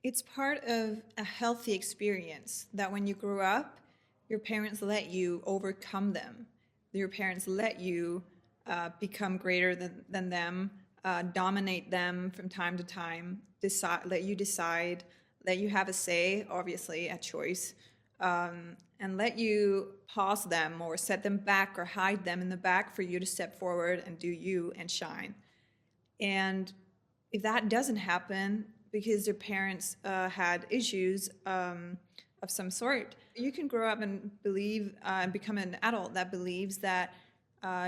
It's part of a healthy experience that when you grow up, your parents let you overcome them. Your parents let you become greater than them, dominate them from time to time, decide, let you have a say, obviously, a choice, and let you pause them or set them back or hide them in the back for you to step forward and do you and shine. And if that doesn't happen because your parents had issues of some sort, you can grow up and believe and become an adult that believes that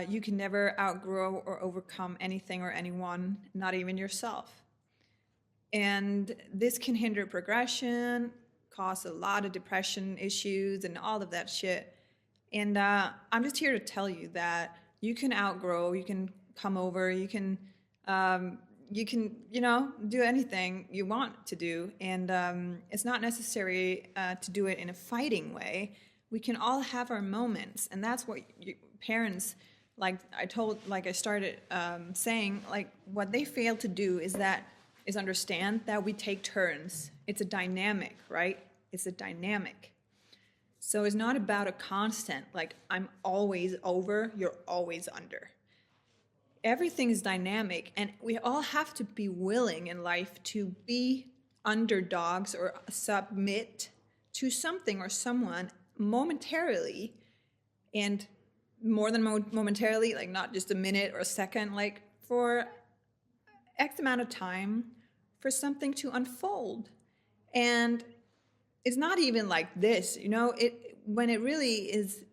you can never outgrow or overcome anything or anyone, not even yourself. And this can hinder progression, cause a lot of depression issues, and all of that shit. And I'm just here to tell you that you can outgrow, you can come over, you can, do anything you want to do. And it's not necessary to do it in a fighting way. We can all have our moments. And that's what parents, like I started saying, like what they fail to do is understand that we take turns. It's a dynamic, right? It's a dynamic. So it's not about a constant, like I'm always over, you're always under. Everything is dynamic, and we all have to be willing in life to be underdogs or submit to something or someone momentarily, and more than momentarily, like not just a minute or a second, like for X amount of time for something to unfold. And it's not even like this, when it really is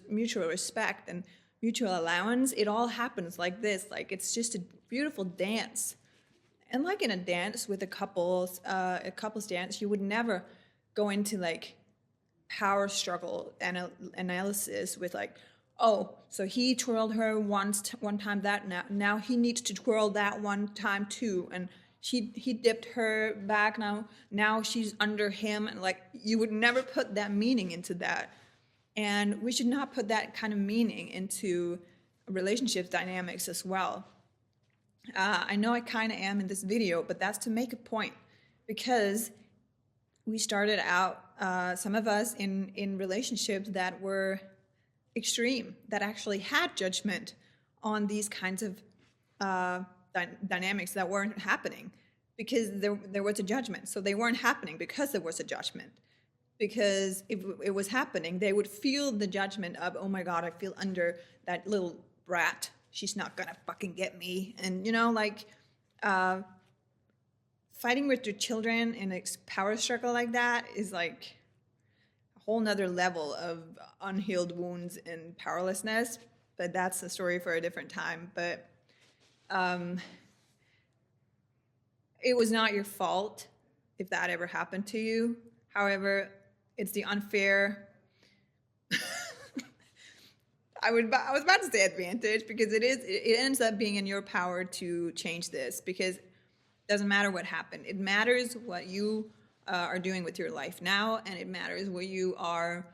mutual respect and mutual allowance, it all happens like this. Like it's just a beautiful dance. And like in a dance with a couple's dance, you would never go into like power struggle analysis with like, oh, so he twirled her one time that now he needs to twirl that one time too, and he dipped her back, now she's under him, and like you would never put that meaning into that. And we should not put that kind of meaning into relationship dynamics as well. I know I kind of am in this video, but that's to make a point, because we started out, some of us, in relationships that were extreme, that actually had judgment on these kinds of dynamics that weren't happening because there was a judgment. So they weren't happening because there was a judgment. Because if it was happening, they would feel the judgment of, oh my God, I feel under that little brat. She's not gonna fucking get me. And fighting with your children in a power struggle like that is like a whole nother level of unhealed wounds and powerlessness. But that's a story for a different time. But it was not your fault if that ever happened to you. However, it's the unfair, I was about to say advantage, because it ends up being in your power to change this, because it doesn't matter what happened. It matters what you are doing with your life now, and it matters what you are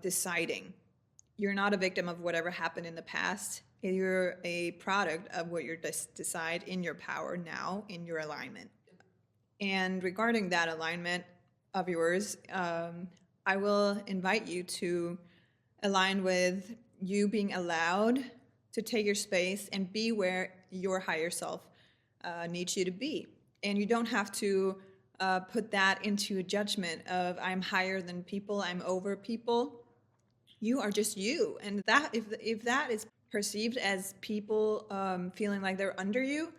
deciding. You're not a victim of whatever happened in the past. You're a product of what you decide in your power now, in your alignment. And regarding that alignment of yours, I will invite you to align with you being allowed to take your space and be where your higher self needs you to be. And you don't have to put that into a judgment of I'm higher than people, I'm over people. You are just you. And that if that is perceived as people feeling like they're under you,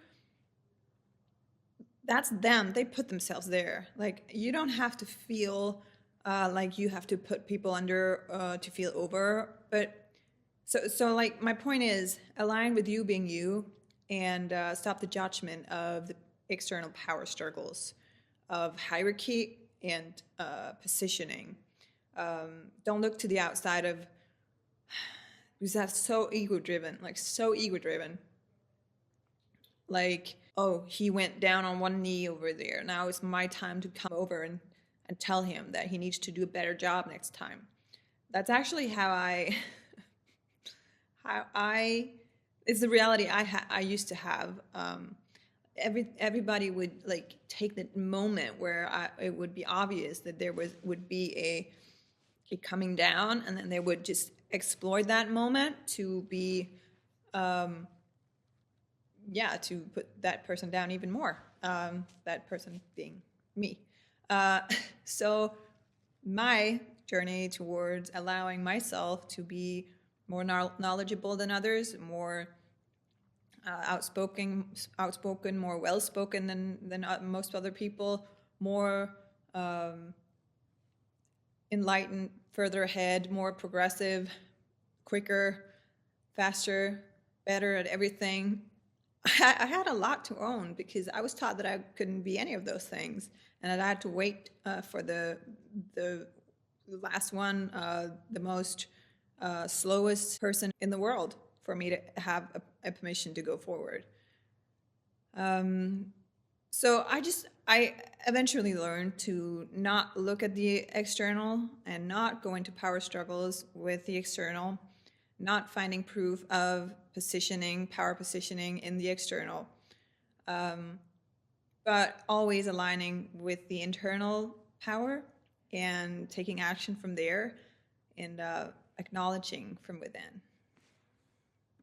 that's them. They put themselves there. Like, you don't have to feel like you have to put people under to feel over. But so like my point is, align with you being you, and stop the judgment of the external power struggles of hierarchy and positioning. Don't look to the outside of, because that's so ego driven. Like, oh, he went down on one knee over there. Now it's my time to come over and tell him that he needs to do a better job next time. That's actually how it's the reality I used to have. everybody would like take the moment where it would be obvious that there would be a coming down, and then they would just exploit that moment to be to put that person down even more, that person being me. So my journey towards allowing myself to be more knowledgeable than others, more outspoken, more well-spoken than most other people, more enlightened, further ahead, more progressive, quicker, faster, better at everything. I had a lot to own because I was taught that I couldn't be any of those things, and that I had to wait for the last one, the most slowest person in the world, for me to have a permission to go forward. So I eventually learned to not look at the external and not go into power struggles with the external, not finding proof of power positioning in the external, but always aligning with the internal power and taking action from there, and acknowledging from within.